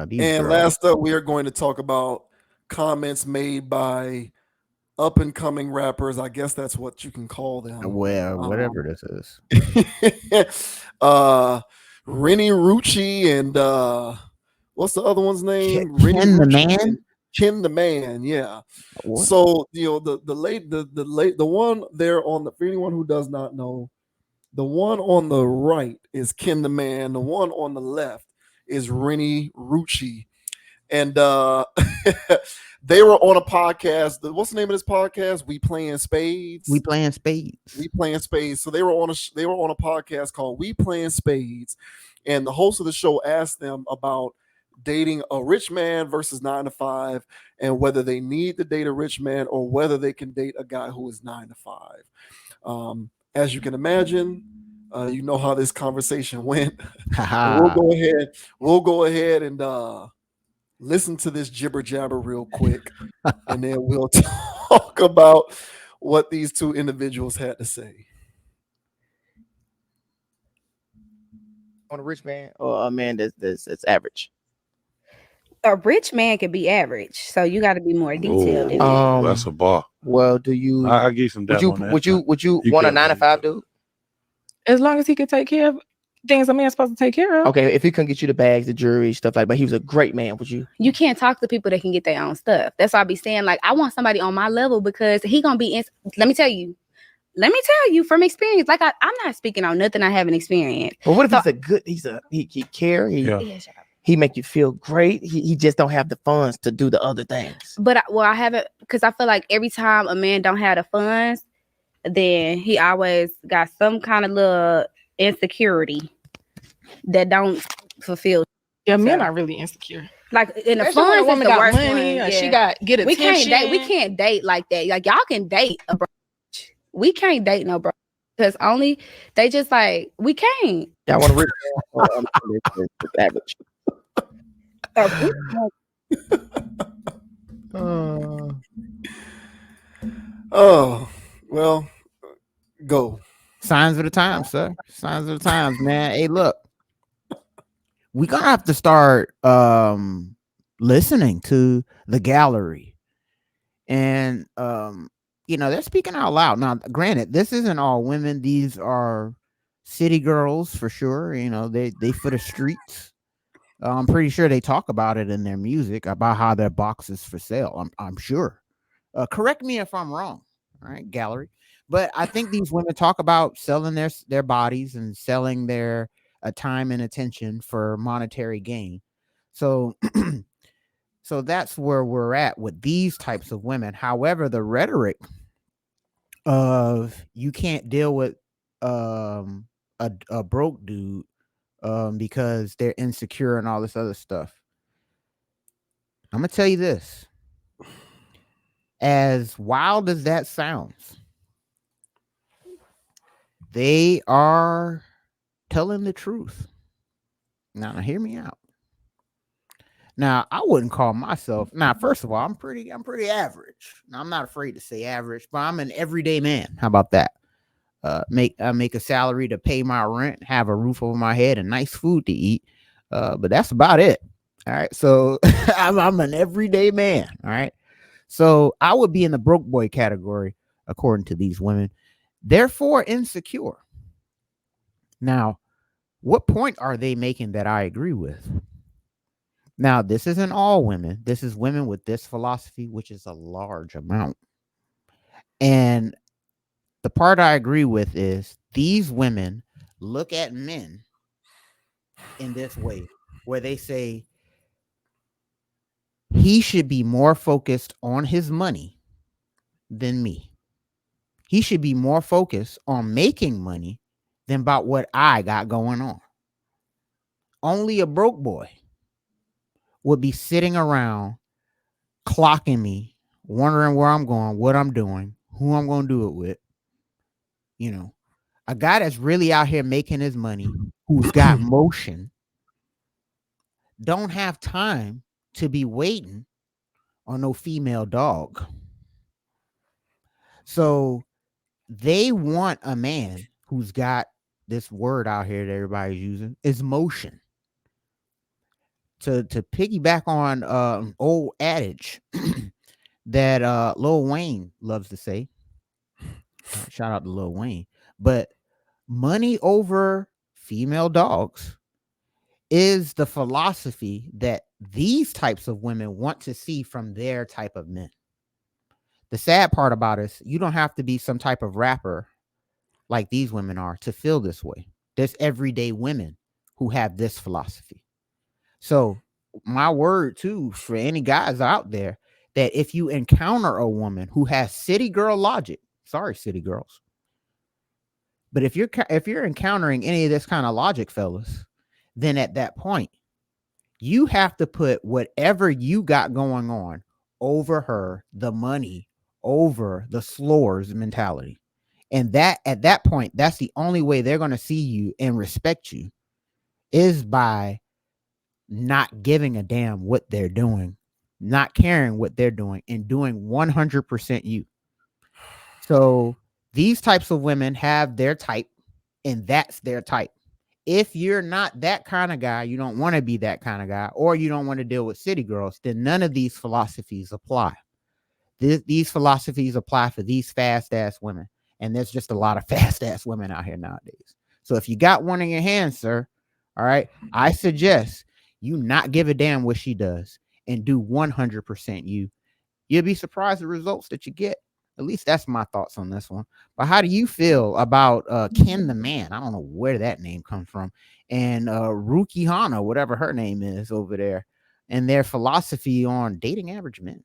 These And girls. last up, we are going to talk about comments made by up and coming rappers. I guess that's what you can call them. Well, Um, whatever this is. uh, Renni Rucci and what's the other one's name? Renni Ken the Rucci man. and Ken the Man. Yeah. What? So the one there on the for anyone who does not know, the one on the right is Ken the Man. The one on the left is Renni Rucci. And they were on a podcast. What's the name of this podcast? We Playin We Spades. playing spades. We Playin Spades. So they were on a podcast called We Playin Spades, and the host of the show asked them about dating a rich man versus 9 to 5, and whether they need to date a rich man or whether they can date a guy who is 9 to 5. As you can imagine, you know how this conversation went. we'll Haha. go ahead. We'll go ahead and listen to this jibber jabber real quick, and then we'll talk about what these two individuals had to say. On a rich man or a man that's average? A rich man can be average, so you got to be more detailed in that. That's a bar. Well, do you I give you some would dap you on that. would you You want a could, 9 to 5 dude? As long as he can take care of things a man's supposed to take care of. Okay, if he couldn't get you the bags, the jewelry, stuff like that, but he was a great man, would you? You can't talk to people that can get their own stuff. That's why I be saying, like, I want somebody on my level because he gonna be. Let me tell you from experience. Like I'm not speaking on nothing I haven't experienced. Well, what if So- he care, Yeah. Yeah, shut up. he make you feel great. He just don't have the funds to do the other things. But I haven't, because I feel like every time a man don't have the funds, then he always got some kind of little insecurity that don't fulfill. Yeah, men So- are really insecure. Like in the Especially when a funds is woman the got worst money one. or she Yeah. got get We attention. we can't date like that. Like y'all can date a bro. We can't date no bro. Because only they just like we can't. Y'all want a rich man or a man that's average? Oh, well, go. Signs of the times, sir. Signs of the times, man. Hey, look. We gonna have to start listening to the gallery. And they're speaking out loud. Now, granted, this isn't all women. These are city girls for sure. They for the streets. I'm pretty sure they talk about it in their music about how their box is for sale. I'm sure. Correct me if I'm wrong. All right, gallery. But I think these women talk about selling their bodies and selling their time and attention for monetary gain. So so that's where we're at with these types of women. However, the rhetoric of you can't deal with a broke dude because they're insecure and all this other stuff. I'm gonna tell you this. As wild as that sounds, they are telling the truth. Now, hear me out. Now, I wouldn't call myself. Now, first of all, I'm pretty average. Now, I'm not afraid to say average, but I'm an everyday man. How about that? Make a salary to pay my rent, have a roof over my head, and nice food to eat. But that's about it. All right. So I'm an everyday man. All right. So I would be in the broke boy category, according to these women. Therefore, insecure. Now, what point are they making that I agree with? Now, this isn't all women. This is women with this philosophy, which is a large amount. And the part I agree with is these women look at men in this way, where they say he should be more focused on his money than me. He should be more focused on making money than about what I got going on. Only a broke boy would be sitting around clocking me, wondering where I'm going, what I'm doing, who I'm going to do it with. A guy that's really out here making his money, who's got motion, don't have time to be waiting on no female dog. So they want a man who's got this word out here that everybody's using is motion. to piggyback on old adage that Lil Wayne loves to say. Shout out to Lil Wayne. But money over female dogs is the philosophy that these types of women want to see from their type of men. The sad part about it is you don't have to be some type of rapper like these women are to feel this way. There's everyday women who have this philosophy. So my word too for any guys out there, that if you encounter a woman who has city girl logic, sorry city girls, but if you're encountering any of this kind of logic, fellas, then at that point you have to put whatever you got going on over her, the money over the slores mentality. And that at that point, that's the only way they're going to see you and respect you, is by not giving a damn what they're doing, not caring what they're doing, and doing 100% you. So these types of women have their type, and that's their type. If you're not that kind of guy, you don't want to be that kind of guy, or you don't want to deal with city girls, then none of these philosophies apply. These philosophies apply for these fast ass women. And there's just a lot of fast ass women out here nowadays. So if you got one in your hand, sir, all right, I suggest you not give a damn what she does and do 100% you. You'll be surprised the results that you get. At least that's my thoughts on this one. But how do you feel about Ken the Man? I don't know where that name comes from. And Ruki Hana, whatever her name is over there, and their philosophy on dating average men.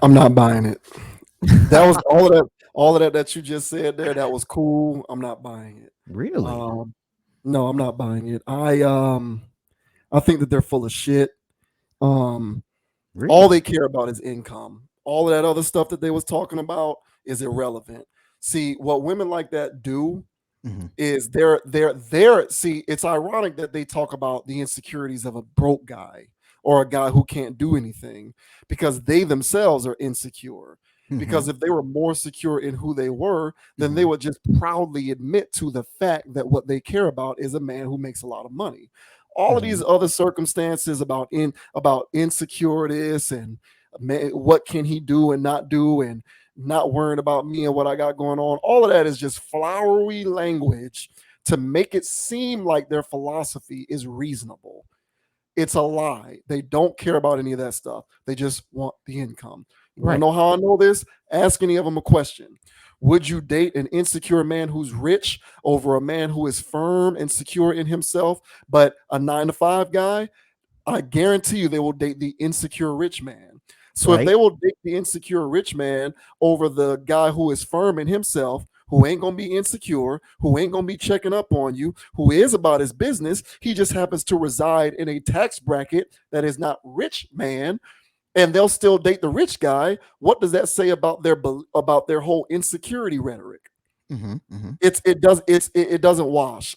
I'm not buying it. That was all of that you just said there. That was cool. I'm not buying it. Really? No, I'm not buying it. I think that they're full of shit. Really? All they care about is income. All of that other stuff that they was talking about is irrelevant. See, what women like that do is they're see, it's ironic that they talk about the insecurities of a broke guy or a guy who can't do anything, because they themselves are insecure. Because if they were more secure in who they were, then they would just proudly admit to the fact that what they care about is a man who makes a lot of money. All of these other circumstances about insecurities and man, what can he do and not do, and not worrying about me and what I got going on, all of that is just flowery language to make it seem like their philosophy is reasonable. It's a lie. They don't care about any of that stuff. They just want the income. You want to know how I know this? Ask any of them a question. Would you date an insecure man who's rich over a man who is firm and secure in himself, but a 9-to-5 guy? I guarantee you they will date the insecure rich man. So if they will date the insecure rich man over the guy who is firm in himself, who ain't gonna be insecure, who ain't gonna be checking up on you, who is about his business, he just happens to reside in a tax bracket that is not rich man, and they'll still date the rich guy. What does that say about their whole insecurity rhetoric? It doesn't wash.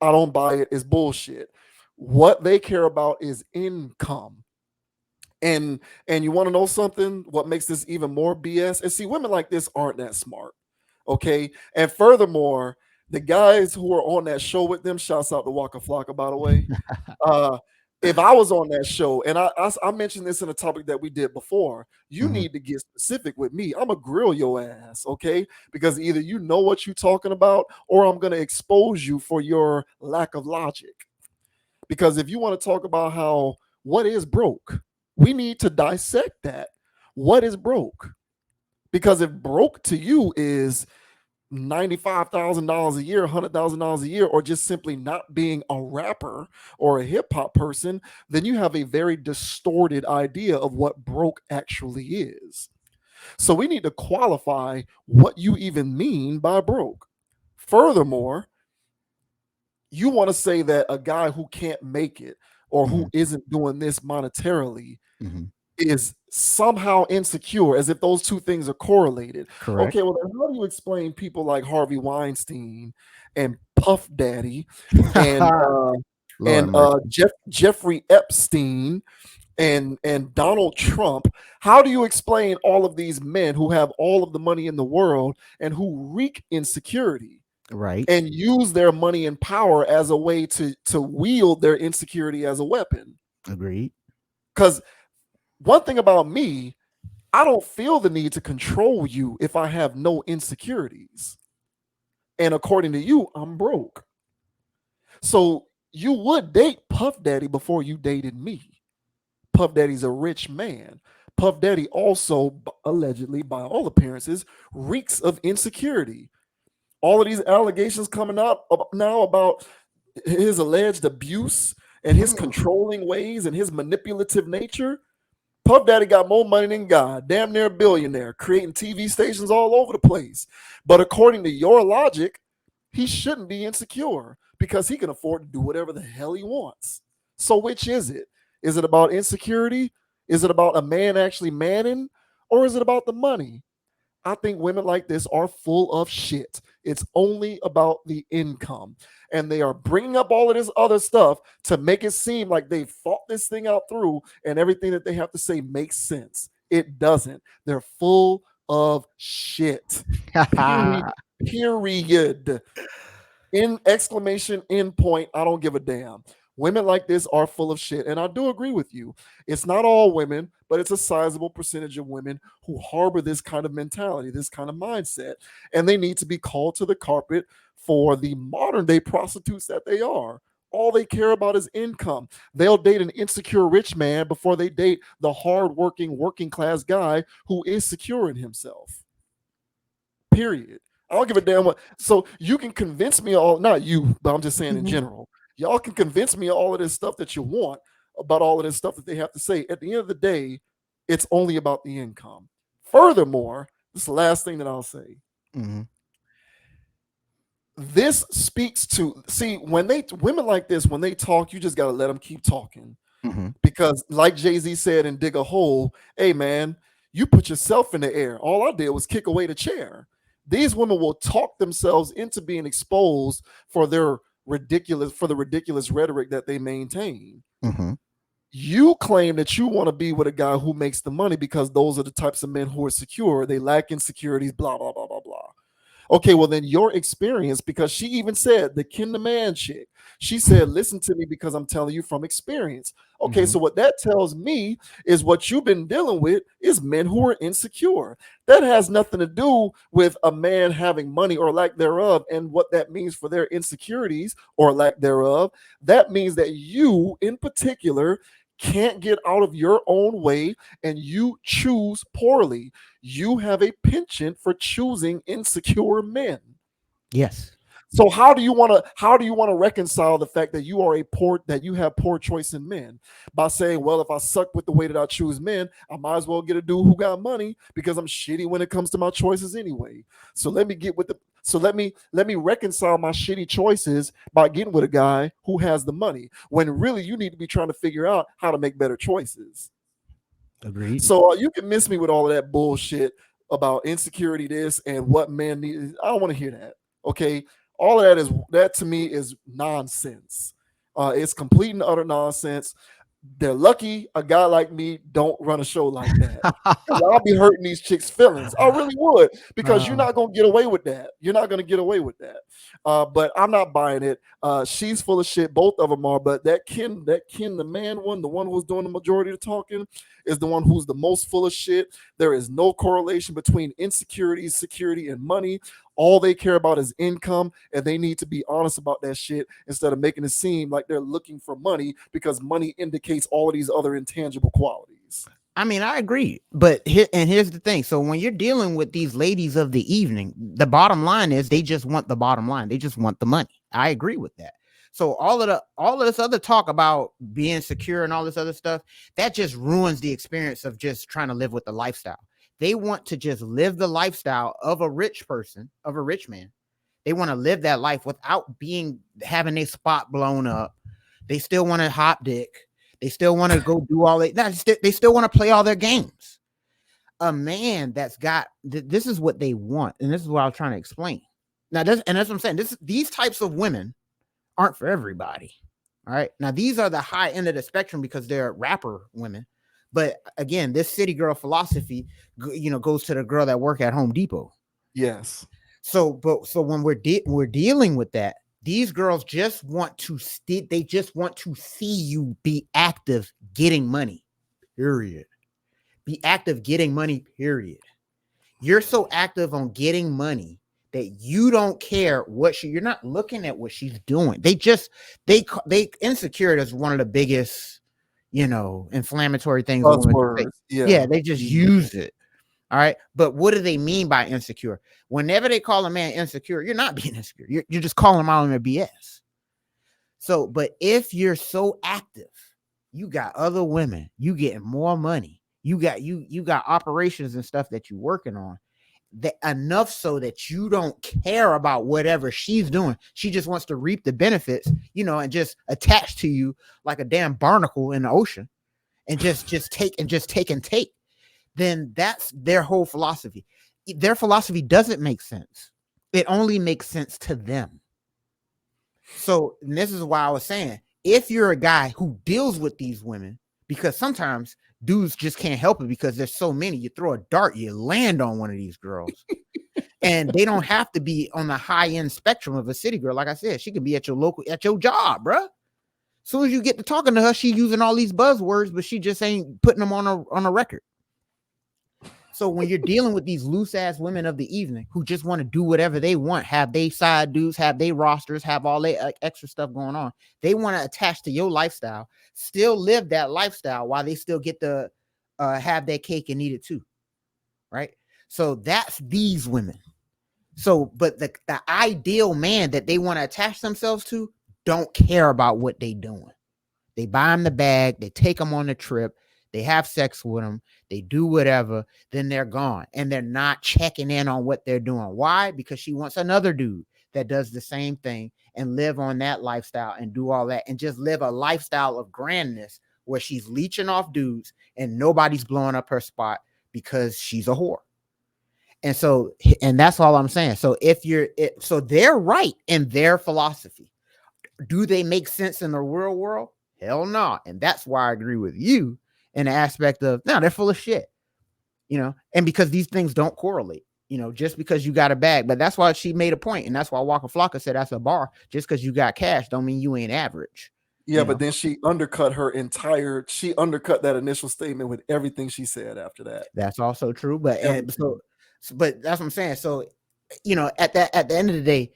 I don't buy it. It's bullshit. What they care about is income. And you want to know something? What makes this even more BS? And see, women like this aren't that smart. Okay. And furthermore, the guys who are on that show with them, shouts out to Waka Flocka, by the way. If I was on that show, and I mentioned this in a topic that we did before, you need to get specific with me. I'm going to grill your ass, okay? Because either you know what you're talking about, or I'm going to expose you for your lack of logic. Because if you want to talk about what is broke, we need to dissect that. What is broke? Because if broke to you is $95,000 a year, $100,000 a year, or just simply not being a rapper or a hip hop person, then you have a very distorted idea of what broke actually is. So we need to qualify what you even mean by broke. Furthermore, you want to say that a guy who can't make it or who isn't doing this monetarily is somehow insecure, as if those two things are correlated. Correct. Okay, well, then how do you explain people like Harvey Weinstein and Puff Daddy and Jeffrey Epstein and Donald Trump? How do you explain all of these men who have all of the money in the world and who wreak insecurity? Right. and use their money and power as a way to wield their insecurity as a weapon. Agreed. Because one thing about me, I don't feel the need to control you if I have no insecurities. And according to you, I'm broke. So you would date Puff Daddy before you dated me. Puff Daddy's a rich man. Puff Daddy also, allegedly, by all appearances, reeks of insecurity. All of these allegations coming out now about his alleged abuse and his controlling ways and his manipulative nature. Puff Daddy got more money than God, damn near a billionaire, creating TV stations all over the place. But according to your logic, he shouldn't be insecure because he can afford to do whatever the hell he wants. So which is it? Is it about insecurity? Is it about a man actually manning? Or is it about the money? I think women like this are full of shit. It's only about the income. And they are bringing up all of this other stuff to make it seem like they've thought this thing out through and everything that they have to say makes sense. It doesn't. They're full of shit. Period. In exclamation, in point, I don't give a damn. Women like this are full of shit. And I do agree with you. It's not all women, but it's a sizable percentage of women who harbor this kind of mentality, this kind of mindset. And they need to be called to the carpet for the modern day prostitutes that they are. All they care about is income. They'll date an insecure rich man before they date the hardworking working class guy who is secure in himself. Period. I don't give a damn what. So you can convince me all, not you, but I'm just saying in general. Y'all can convince me of all of this stuff that you want about all of this stuff that they have to say. At the end of the day, it's only about the income. Furthermore, this is the last thing that I'll say. Mm-hmm. This speaks to, see, when women like this, when they talk, you just got to let them keep talking. Mm-hmm. Because like Jay-Z said in Dig a Hole, hey man, you put yourself in the air. All I did was kick away the chair. These women will talk themselves into being exposed for the ridiculous rhetoric that they maintain. Mm-hmm. You claim that you want to be with a guy who makes the money because those are the types of men who are secure. They lack insecurities, blah, blah, blah, blah, blah. Okay, well then your experience, because she even said the kin the man chick, she said, listen to me because I'm telling you from experience. Okay, so what that tells me is what you've been dealing with is men who are insecure. That has nothing to do with a man having money or lack thereof and what that means for their insecurities or lack thereof. That means that you in particular can't get out of your own way and you choose poorly. You have a penchant for choosing insecure men. Yes. So how do you want to reconcile the fact that you have poor choice in men by saying, well, if I suck with the way that I choose men, I might as well get a dude who got money because I'm shitty when it comes to my choices anyway. So let me reconcile my shitty choices by getting with a guy who has the money when really you need to be trying to figure out how to make better choices. Agreed. So you can miss me with all of that bullshit about insecurity, this and what men need. I don't want to hear that. Okay. All of that to me is nonsense. It's complete and utter nonsense. They're lucky a guy like me don't run a show like that. I'll be hurting these chicks' feelings. I really would, because you're not gonna get away with that. You're not gonna get away with that. But I'm not buying it. She's full of shit. Both of them are. But that Ken, the man one, the one who's doing the majority of the talking, is the one who's the most full of shit. There is no correlation between insecurity, security, and money. All they care about is income, and they need to be honest about that shit instead of making it seem like they're looking for money because money indicates all of these other intangible qualities. I mean, I agree, but here's the thing. So when you're dealing with these ladies of the evening, the bottom line is they just want the bottom line. They just want the money. I agree with that. So all of this other talk about being secure and all this other stuff, that just ruins the experience of just trying to live with the lifestyle. They want to just live the lifestyle of a rich person, of a rich man. They want to live that life without having a spot blown up. They still want to hop dick. They still want to go do all that. They still want to play all their games. A man that's got this is what they want, and this is what I was trying to explain. Now, that's what I'm saying. These types of women aren't for everybody. All right. Now, these are the high end of the spectrum because they're rapper women. But again, this city girl philosophy, goes to the girl that work at Home Depot. Yes. So when we're dealing with that, these girls just want to they just want to see you be active getting money. Period. Be active getting money. Period. You're so active on getting money that you don't care what you're not looking at what she's doing. They insecure is one of the biggest, inflammatory things a woman can say. Buzzwords. Yeah. Yeah, they just use it. All right. But what do they mean by insecure? Whenever they call a man insecure, you're not being insecure. You're just calling him out on their BS. So, but if you're so active, you got other women, you getting more money, you got operations and stuff that you're working on, that enough so that you don't care about whatever she's doing. She just wants to reap the benefits, and just attach to you like a damn barnacle in the ocean, and just take and take. Then that's their whole philosophy. Their philosophy doesn't make sense. It only makes sense to them. So this is why I was saying, if you're a guy who deals with these women, because sometimes dudes just can't help it because there's so many, you throw a dart, you land on one of these girls. And they don't have to be on the high end spectrum of a city girl. Like I said, she can be at your job, bruh. As soon as you get to talking to her, she using all these buzzwords, but she just ain't putting them on a record. So when you're dealing with these loose ass women of the evening who just want to do whatever they want, have they side dudes, have they rosters, have all their extra stuff going on, they want to attach to your lifestyle, still live that lifestyle while they still get to have their cake and eat it too, right? So that's these women. So, but the ideal man that they want to attach themselves to don't care about what they doing. They buy them the bag, they take them on the trip, they have sex with them, they do whatever, then they're gone. And they're not checking in on what they're doing. Why? Because she wants another dude that does the same thing and live on that lifestyle and do all that and just live a lifestyle of grandness where she's leeching off dudes and nobody's blowing up her spot because she's a whore. And that's all I'm saying. So so they're right in their philosophy. Do they make sense in the real world? Hell no. And that's why I agree with you in the aspect of, no, they're full of shit, and because these things don't correlate, just because you got a bag. But that's why she made a point, and that's why Waka Flocka said that's a bar. Just because you got cash don't mean you ain't average. Yeah, but then she undercut that initial statement with everything she said after that. That's also true. But but that's what I'm saying. So, at the end of the day,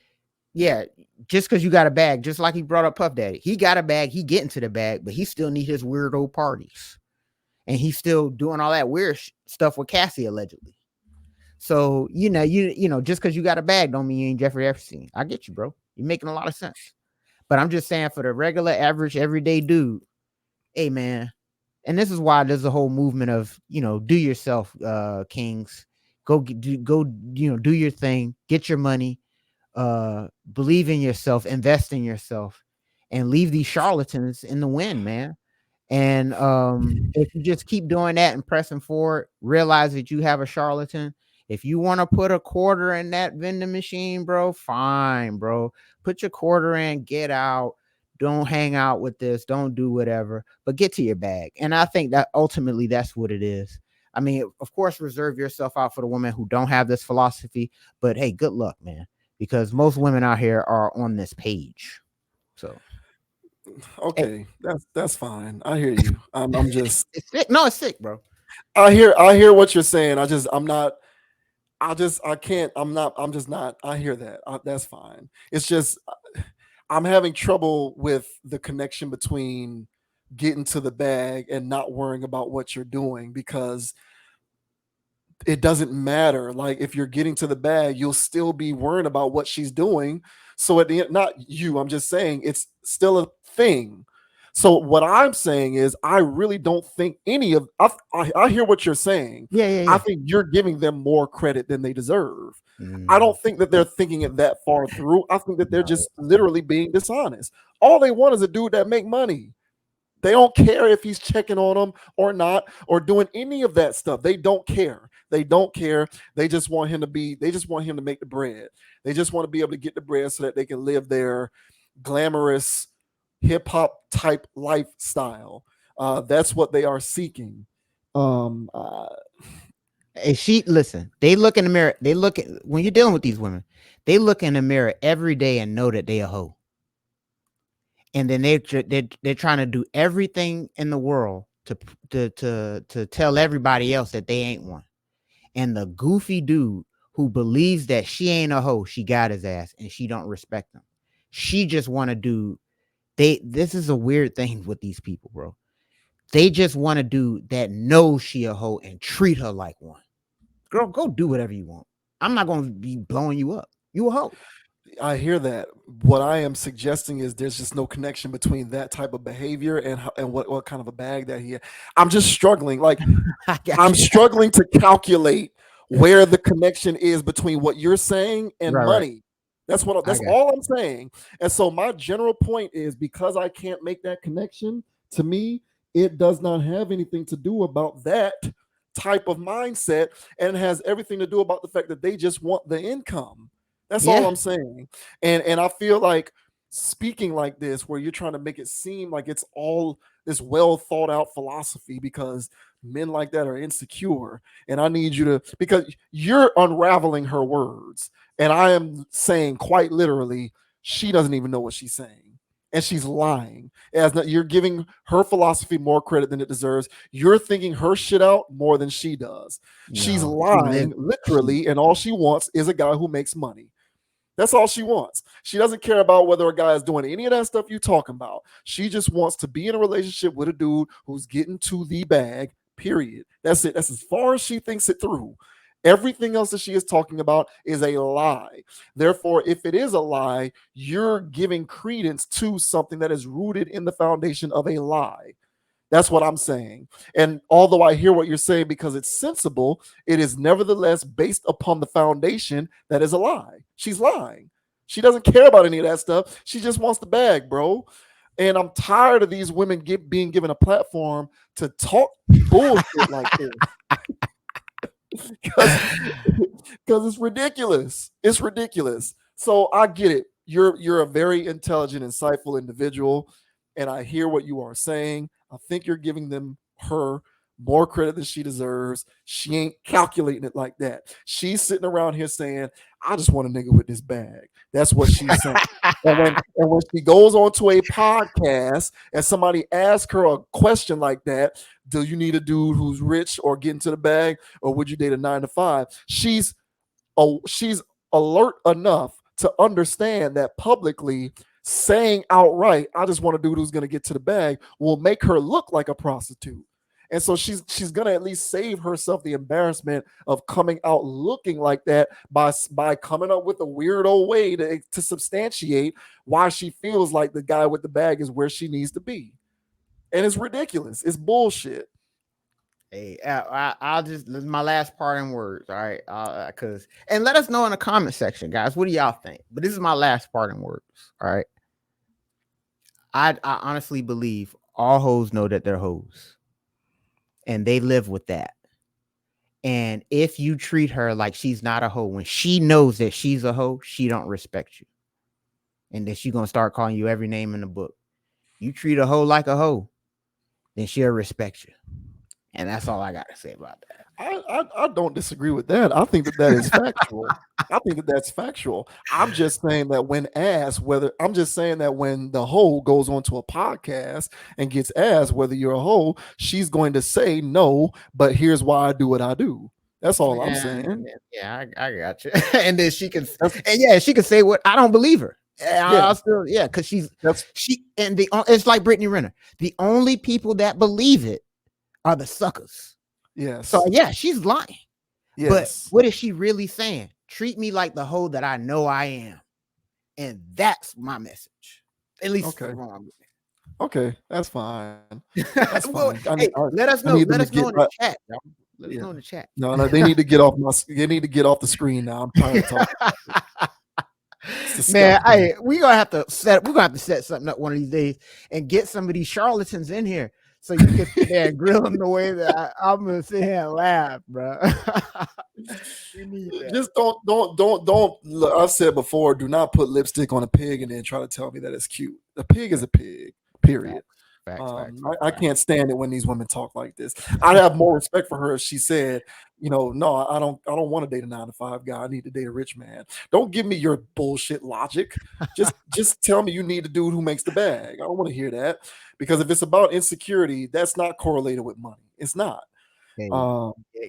yeah, just because you got a bag, just like he brought up Puff Daddy, he got a bag, he getting to the bag, but he still need his weirdo parties. And he's still doing all that weird stuff with Cassie allegedly. So, just because you got a bag don't mean you ain't Jeffrey Epstein. I get you, bro. You're making a lot of sense. But I'm just saying, for the regular, average, everyday dude, hey, man. And this is why there's a whole movement of, do yourself, kings. Go do your thing. Get your money. Believe in yourself. Invest in yourself. And leave these charlatans in the wind, man. And if you just keep doing that and pressing forward, realize that you have a charlatan. If you want to put a quarter in that vending machine, bro, fine, bro. Put your quarter in, get out. Don't hang out with this. Don't do whatever, but get to your bag. And I think that ultimately that's what it is. I mean, of course, reserve yourself out for the women who don't have this philosophy, but hey, good luck, man, because most women out here are on this page. So. Okay, that's fine. I hear you. I'm just it's sick. No, it's sick, bro. I hear what you're saying. I just not. I hear that. That's fine. It's just I'm having trouble with the connection between getting to the bag and not worrying about what you're doing, because it doesn't matter. Like, if you're getting to the bag, you'll still be worrying about what she's doing. So at the end, not you, I'm just saying it's still a thing. So what I'm saying is, I really don't think any of I hear what you're saying. Yeah. I think you're giving them more credit than they deserve. I don't think that they're thinking it that far through. I think that they're just literally being dishonest. All they want is a dude that make money. They don't care if he's checking on them or not, or doing any of that stuff. They don't care. They don't care. They just want him to make the bread. They just want to be able to get the bread so that they can live their glamorous hip hop type lifestyle. That's what they are seeking. And listen, they look in the mirror. They look at when you're dealing with these women, they look in the mirror every day and know that they a hoe. And then they're trying to do everything in the world to tell everybody else that they ain't one. And the goofy dude who believes that she ain't a hoe, she got his ass, and she don't respect him. She just want to do. This is a weird thing with these people, bro. They just want to do that knows she a hoe and treat her like one. Girl, go do whatever you want. I'm not going to be blowing you up. You a hoe. I hear that. What I am suggesting is there's just no connection between that type of behavior and what kind of a bag that he had. I'm just struggling. Like I'm struggling to calculate where the connection is between what you're saying and money. That's all I'm saying. And so my general point is because I can't make that connection, to me, it does not have anything to do about that type of mindset, and it has everything to do about the fact that they just want the income. That's all I'm saying. And I feel like speaking like this, where you're trying to make it seem like it's all this well thought out philosophy because men like that are insecure. And I need you to, because you're unraveling her words. And I am saying quite literally, she doesn't even know what she's saying. And she's lying. You're giving her philosophy more credit than it deserves. You're thinking her shit out more than she does. She's lying, literally, and all she wants is a guy who makes money. That's all she wants. She doesn't care about whether a guy is doing any of that stuff you're talking about. She just wants to be in a relationship with a dude who's getting to the bag, period. That's it. That's as far as she thinks it through. Everything else that she is talking about is a lie. Therefore, if it is a lie, you're giving credence to something that is rooted in the foundation of a lie. That's what I'm saying. And although I hear what you're saying because it's sensible, it is nevertheless based upon the foundation that is a lie. She's lying. She doesn't care about any of that stuff. She just wants the bag, bro. And I'm tired of these women being given a platform to talk bullshit like this. Because it's ridiculous. It's ridiculous. So I get it. You're a very intelligent, insightful individual, and I hear what you are saying. I think you're giving her more credit than she deserves. She ain't calculating it like that. She's sitting around here saying, I just want a nigga with this bag. That's what she's saying. and when she goes onto a podcast and somebody asks her a question like that, do you need a dude who's rich or get into the bag, or would you date a 9-to-5? She's alert enough to understand that publicly saying outright, I just want a dude who's going to get to the bag, will make her look like a prostitute. And so she's going to at least save herself the embarrassment of coming out looking like that by coming up with a weirdo way to substantiate why she feels like the guy with the bag is where she needs to be. And it's ridiculous. It's bullshit. Hey, I'll just, this is my last parting words, all right? And let us know in the comment section, guys. What do y'all think? But this is my last parting words, all right? I honestly believe all hoes know that they're hoes, and they live with that. And if you treat her like she's not a hoe, when she knows that she's a hoe, she don't respect you, and then she's gonna start calling you every name in the book. You treat a hoe like a hoe, then she'll respect you. And that's all I got to say about that. I don't disagree with that. I think that is factual. I think that's factual. I'm just saying that when the hoe goes onto a podcast and gets asked whether you're a hoe, she's going to say no, but here's why I do what I do. That's all I'm saying. Yeah, I got you. And then she can say what I don't believe her. I'll still, because it's like Brittany Renner. The only people that believe it are the suckers. Yes. So she's lying. Yes. But what is she really saying? Treat me like the hoe that I know I am. And that's my message. At least okay, that's fine. That's well, fine. let us know. Let us know in the chat, y'all. Let us know in the chat. No, they need to get off the screen now. I'm tired of talking. Man, we're gonna have to set something up one of these days and get some of these charlatans in here so you can sit there and grill them the way that I'm gonna sit here and laugh, bro. Just don't. I've said before, do not put lipstick on a pig and then try to tell me that it's cute. A pig is a pig. Period. Facts. I can't stand it when these women talk like this. I'd have more respect for her if she said, no, I don't want to date a 9-to-5 guy. I need to date a rich man. Don't give me your bullshit logic. Just tell me you need a dude who makes the bag. I don't want to hear that, because if it's about insecurity, that's not correlated with money. It's not. Hey,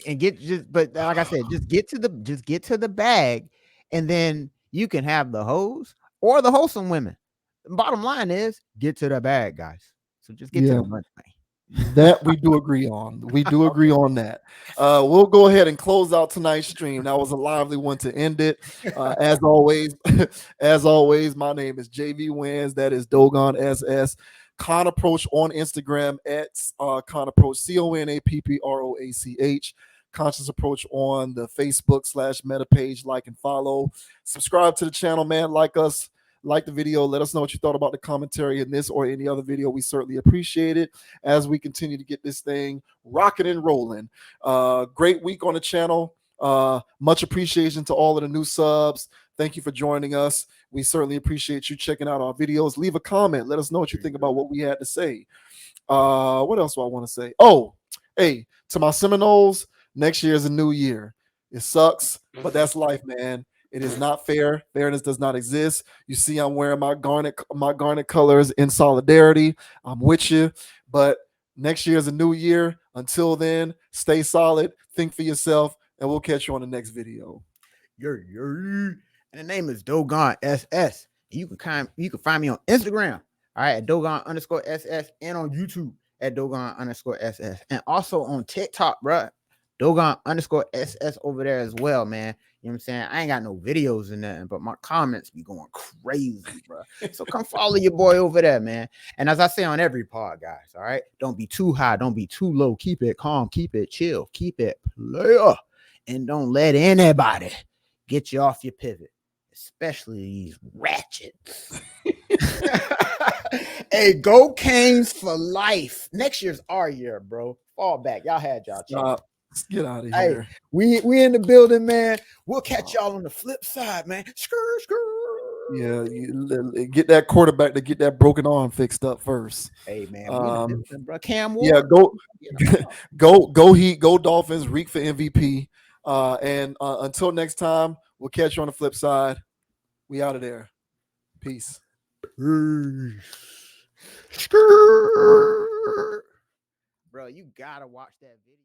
and but like I said, just get to the bag, and then you can have the hoes or the wholesome women. The bottom line is get to the bag, guys. So just get to the money. That we do agree on. We do agree on that. We'll go ahead and close out tonight's stream. That was a lively one to end it. As always, my name is JV Wins. That is Dogon SS. Con Approach on Instagram at Con Approach, CONAPPROACH. Conscious Approach on the Facebook/Meta page. Like and follow. Subscribe to the channel, man. Like us. Like the video. Let us know what you thought about the commentary in this or any other video. We certainly appreciate it as we continue to get this thing rocking and rolling. Great week on the channel. Much appreciation to all of the new subs. Thank you for joining us. We certainly appreciate you checking out our videos. Leave a comment. Let us know what you think about what we had to say. What else do I want to say? Oh, hey, to my Seminoles, next year is a new year. It sucks, but that's life, man. It is not fair. Fairness does not exist. You see, I'm wearing my garnet colors in solidarity. I'm with you. But next year is a new year. Until then, stay solid. Think for yourself, and we'll catch you on the next video. And the name is Dogon SS. You can find me on Instagram, all right, at Dogon_SS, and on YouTube at Dogon_SS, and also on TikTok, bro. Dogon_SS over there as well, man. You know what I'm saying? I ain't got no videos in nothing, but my comments be going crazy, bro. So come follow your boy over there, man. And as I say on every pod, guys, all right, don't be too high, don't be too low. Keep it calm, keep it chill, keep it player, and don't let anybody get you off your pivot, especially these ratchets. Hey, go Canes for life. Next year's our year, bro. Fall back. Y'all had y'all chance. Get out of here. Hey, we in the building, man. We'll catch y'all on the flip side, man. Yeah, get that quarterback to get that broken arm fixed up first. Hey, man. Bro. Cam Ward. Yeah, go Heat, go Dolphins, reek for MVP. And until next time, we'll catch you on the flip side. We out of there. Peace. Bro, you gotta watch that video.